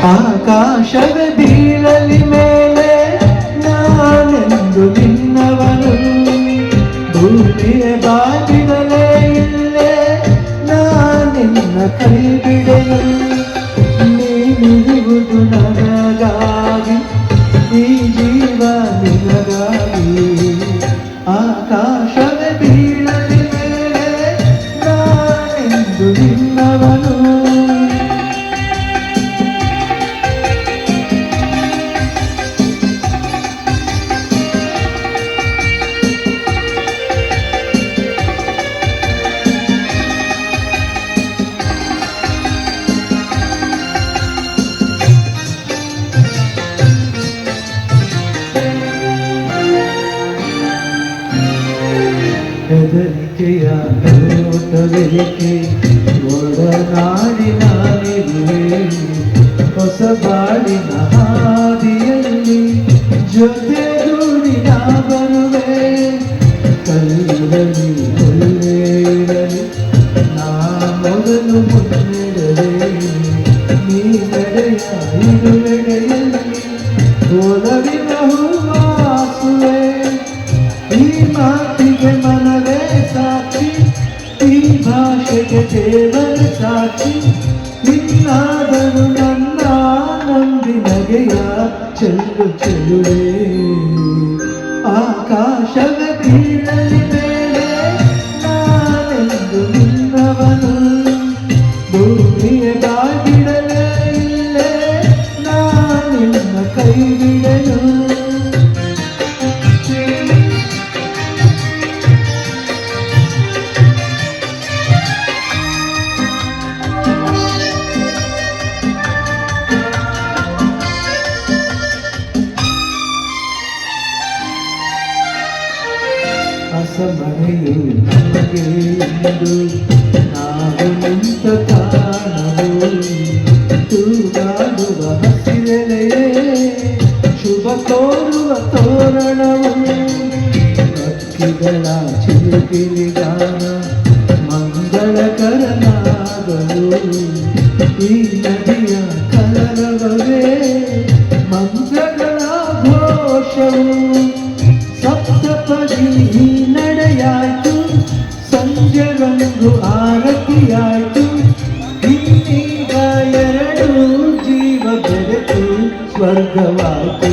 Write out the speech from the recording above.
ಆಕಾಶವೇ ಬೀಳಲಿ ಮೇಲೆ ನಾನೆಂದು ನಿನ್ನವನು, ಭೂಮಿಯ ಬಾಗಿಲೇ ಇಲ್ಲೇ ನಾನಿನ್ನ ಕೈ ಬಿಡೆನು. ನೀನಿರುವುದು ನನಗಾಗಿ, ಈ ಜೀವ ನಿನಗಾಗಿ. ಆಕಾಶವೇ ಬೀಳಲಿ ಮೇಲೆ ನಾನೆಂದು ನಿನ್ನವನು. ಹೆದರಿಕೆಯ ನೋಟವೆರಿಕೆ ಒಡನಾಡಿನಾನಿರುವೆ, ಹೊಸ ಬಾಳಿನ ಹಾದಿಯಲ್ಲಿ ಜೊತೆಗೂಡಿ ನಾ ಬರುವೆ. ಕಲ್ಲಿರಲಿ ಒಳ್ಳೆಯಿರಲಿ ನಾ ಮೊದಲು ಮುನ್ನೆಡವೆ, ನೀ ನಡೆಯ ಇರುವೆಡೆಯಲ್ಲಿ ಒಲವಿನ ಹೂವಾಸುವೆ. ಈ ಮಾತಿಗೆ ಮನವೇ ಸಾಕ್ಷಿ, ಈ ಭಾಷೆಗೆ ದೇವರ ಸಾಕ್ಷಿ. ಇನ್ನಾದರೂ ನನ್ನ ನಂಬಿನಗೆಯ ಚೆಲ್ಲು ಚೆಲುವೆ. ಆಕಾಶವೇ ಬೀಳಲಿ ಮೇಲೆ ನಾನೆಂದು ನಿನ್ನವನು, ಭೂಮಿಯ ಬಾಗಿಲೇ ಇಲ್ಲೇ ನಾನಿನ್ನ ಕೈ ಬಿಡೆನು. ಅಸಮನೆಯು ನಮಗೆ ಇಂದು ನಾವು ನಿಂತ ಕಾಣವು, ತೂಗಾಡುವ ಹಸಿರೆಲೆಯೇ ಶುಭ ಕೋರುವ ತೋರಣವು. ಹಕ್ಕಿಗಳ ಚಿಲುಕಿಲಿಗಾನ ಮಂಗಳಕರನಾಗಲು, ಈ ನದಿಯ ಕಲರವವೇ ಮಂತ್ರಗಳ ಘೋಷವು. ಸಪ್ತಪದಿ ನಡೆಯಾಯ್ತು, ಸಂಜೆ ರಂಗು ಆರತಿಯಾಯ್ತು. ಇನ್ನೀಗ ಎರಡು ಜೀವ ಬೆರೆತು ಸ್ವರ್ಗವಾಯ್ತು.